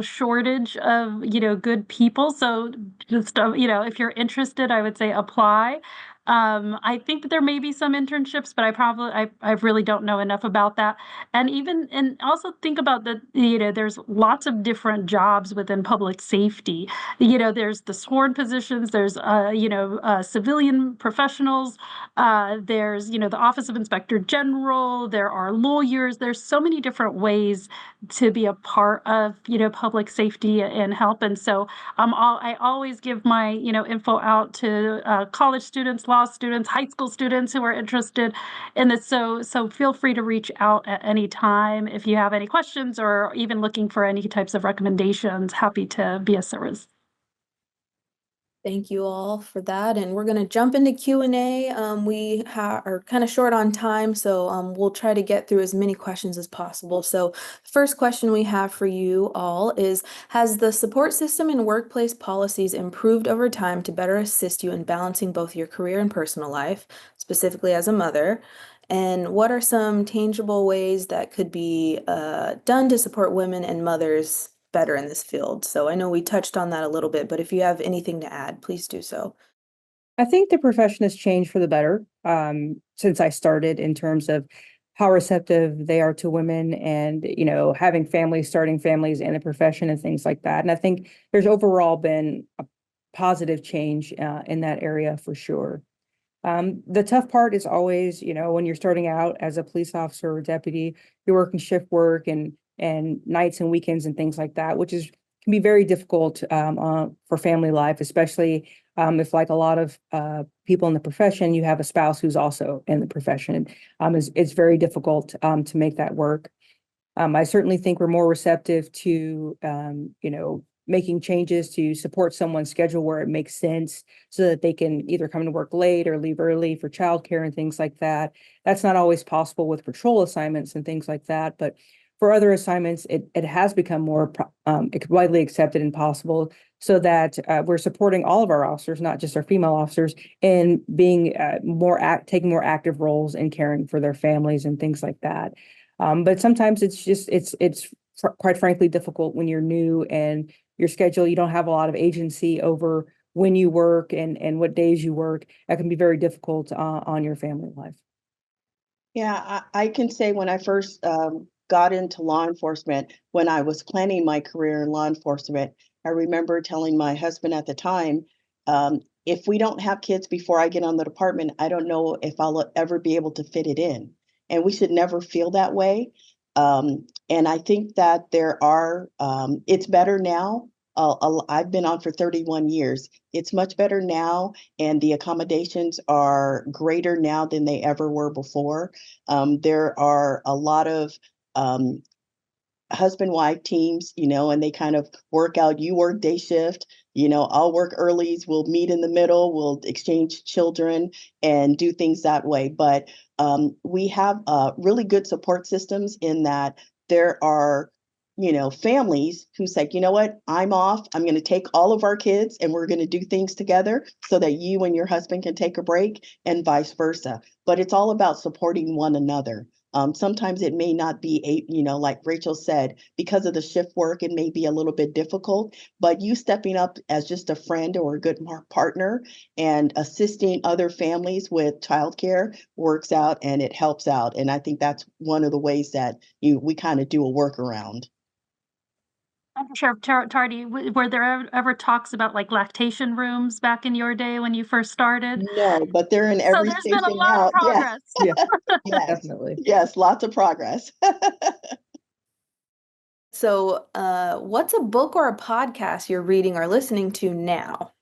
shortage of, good people. So just, if you're interested, I would say apply. I think that there may be some internships, but I really don't know enough about that. And also think about that, there's lots of different jobs within public safety. There's the sworn positions, there's, civilian professionals, there's, the Office of Inspector General, there are lawyers, there's so many different ways to be a part of, public safety and help. And so I always give my, info out to college students, law students, high school students who are interested in this. So feel free to reach out at any time if you have any questions or even looking for any types of recommendations. Happy to be of service. Thank you all for that, and we're going to jump into Q&A. We are kind of short on time, so we'll try to get through as many questions as possible. So the first question we have for you all is, has the support system and workplace policies improved over time to better assist you in balancing both your career and personal life, specifically as a mother? And what are some tangible ways that could be done to support women and mothers better in this field? So I know we touched on that a little bit, but if you have anything to add, please do so. I think the profession has changed for the better since I started, in terms of how receptive they are to women and, having families, starting families in a profession and things like that. And I think there's overall been a positive change in that area for sure. The tough part is always, when you're starting out as a police officer or deputy, you're working shift work and nights and weekends and things like that, which can be very difficult for family life, especially if, like a lot of people in the profession, you have a spouse who's also in the profession. It's very difficult to make that work. I certainly think we're more receptive to, making changes to support someone's schedule where it makes sense, so that they can either come to work late or leave early for childcare and things like that. That's not always possible with patrol assignments and things like that, but for other assignments, it has become more widely accepted and possible, so that we're supporting all of our officers, not just our female officers, in being taking more active roles in caring for their families and things like that. But sometimes it's quite frankly difficult when you're new and your schedule, you don't have a lot of agency over when you work and what days you work. That can be very difficult on your family life. Yeah, I can say when I first got into law enforcement, when I was planning my career in law enforcement, I remember telling my husband at the time, if we don't have kids before I get on the department, I don't know if I'll ever be able to fit it in. And we should never feel that way. And I think that it's better now. I've been on for 31 years. It's much better now, and the accommodations are greater now than they ever were before. There are a lot of husband-wife teams, and they kind of work out. You work day shift, I'll work earlies, we'll meet in the middle, we'll exchange children and do things that way. But we have really good support systems, in that there are, families who say, you know what, I'm off, I'm going to take all of our kids and we're going to do things together, so that you and your husband can take a break, and vice versa. But it's all about supporting one another. Sometimes it may not be like Rachel said, because of the shift work, it may be a little bit difficult, but you stepping up as just a friend or a good partner and assisting other families with childcare works out, and it helps out. And I think that's one of the ways that we kind of do a workaround. Sheriff Tardy, were there ever talks about like lactation rooms back in your day when you first started? No, but they're in So every there's been a station lot of now. Yes, progress. Yeah, yes, definitely. yes, lots of progress. So what's a book or a podcast you're reading or listening to now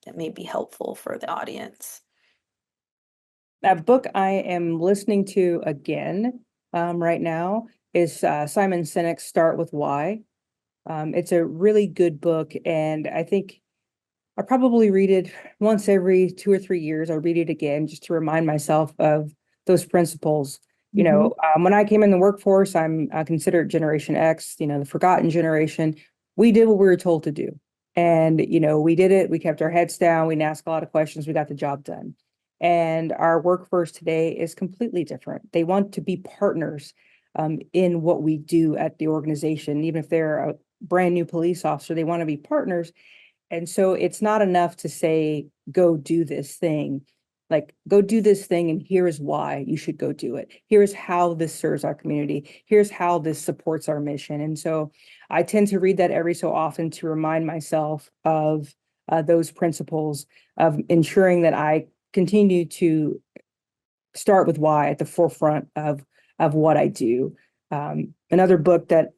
that may be helpful for the audience? That book I am listening to again right now is Simon Sinek's Start With Why. It's a really good book, and I think I probably read it once every 2 or 3 years. I read it again just to remind myself of those principles. When I came in the workforce, I'm considered Generation X, the forgotten generation. We did what we were told to do. And, we did it. We kept our heads down. We didn't ask a lot of questions. We got the job done. And our workforce today is completely different. They want to be partners in what we do at the organization. Even if they're a brand new police officer, they want to be partners. And so it's not enough to say, go do this thing. Like, go do this thing, and here's why you should go do it. Here's how this serves our community. Here's how this supports our mission. And so I tend to read that every so often to remind myself of those principles of ensuring that I continue to start with why at the forefront of what I do. Another book that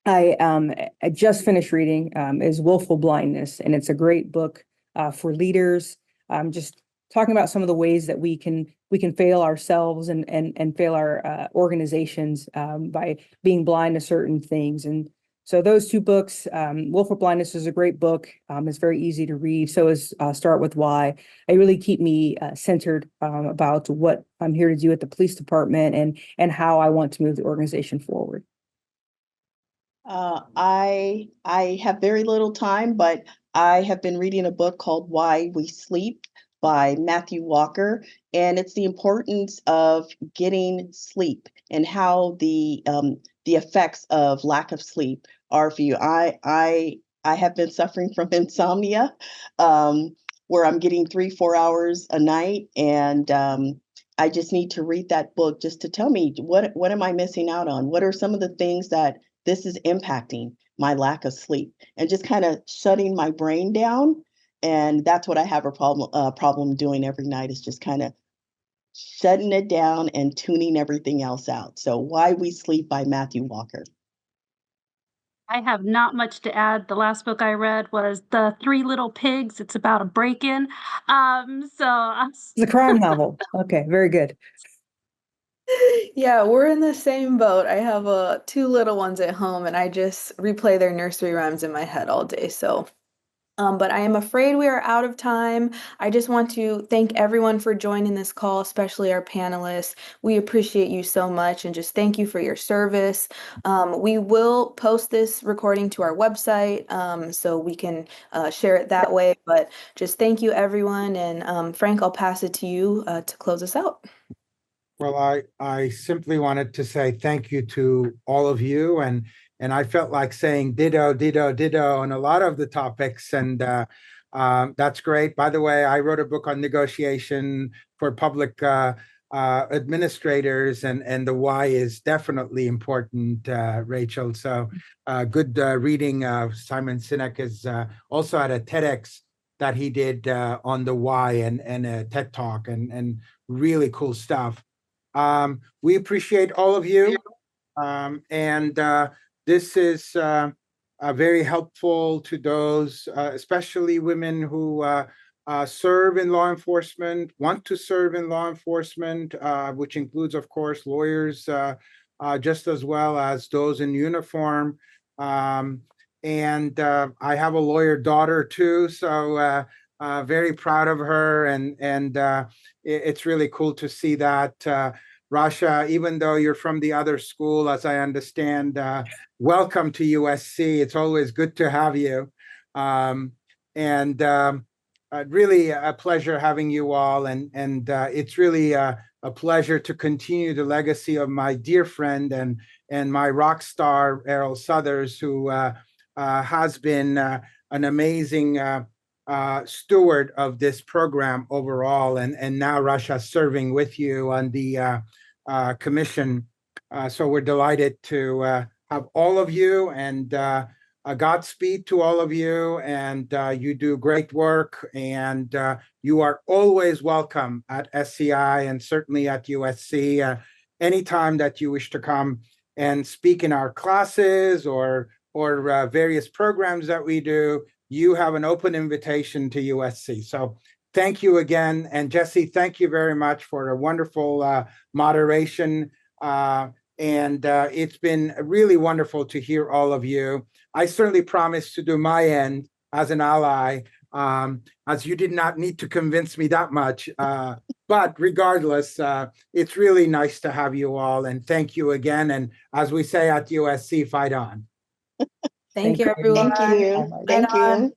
I just finished reading is Willful Blindness, and it's a great book for leaders. Just talking about some of the ways that we can fail ourselves and fail our organizations by being blind to certain things. And so those two books, Willful Blindness is a great book. It's very easy to read. So is Start With Why. They really keep me centered about what I'm here to do at the police department and how I want to move the organization forward. I have very little time, but I have been reading a book called Why We Sleep by Matthew Walker, and it's the importance of getting sleep and how the effects of lack of sleep are for you. I have been suffering from insomnia, where I'm getting 3-4 hours a night, and I just need to read that book just to tell me what am I missing out on? What are some of the things that this is impacting my lack of sleep, and just kind of shutting my brain down. And that's what I have a problem doing every night, is just kind of shutting it down and tuning everything else out. So Why We Sleep by Matthew Walker. I have not much to add. The last book I read was The Three Little Pigs. It's about a break-in. It's a crime novel. Okay, very good. Yeah, we're in the same boat. I have two little ones at home, and I just replay their nursery rhymes in my head all day. So, but I am afraid we are out of time. I just want to thank everyone for joining this call, especially our panelists. We appreciate you so much, and just thank you for your service. We will post this recording to our website, so we can share it that way. But just thank you, everyone. And Frank, I'll pass it to you to close us out. Well, I simply wanted to say thank you to all of you, and I felt like saying ditto, ditto, ditto on a lot of the topics, and that's great. By the way, I wrote a book on negotiation for public administrators, and the why is definitely important, Rachel. So good reading. Simon Sinek is also at a TEDx that he did on the why, and a TED Talk, and really cool stuff. We appreciate all of you, and this is very helpful to those, especially women who serve in law enforcement, want to serve in law enforcement, which includes, of course, lawyers, just as well as those in uniform. And I have a lawyer daughter too, so very proud of her, and it's really cool to see that. Rasha, even though you're from the other school, as I understand, welcome to USC. It's always good to have you. And really a pleasure having you all. And it's really a pleasure to continue the legacy of my dear friend and my rock star, Errol Southers, who has been an amazing steward of this program overall, and now Rasha serving with you on the commission. So we're delighted to have all of you, and Godspeed to all of you, and you do great work, and you are always welcome at SCI and certainly at USC anytime that you wish to come and speak in our classes or various programs that we do. You have an open invitation to USC. So thank you again. And Jessie, thank you very much for a wonderful moderation. And it's been really wonderful to hear all of you. I certainly promise to do my end as an ally as you did not need to convince me that much. But regardless, it's really nice to have you all, and thank you again. And as we say at USC, fight on. Thank you, everyone. Thank you. Bye-bye. Thank Fight on. you.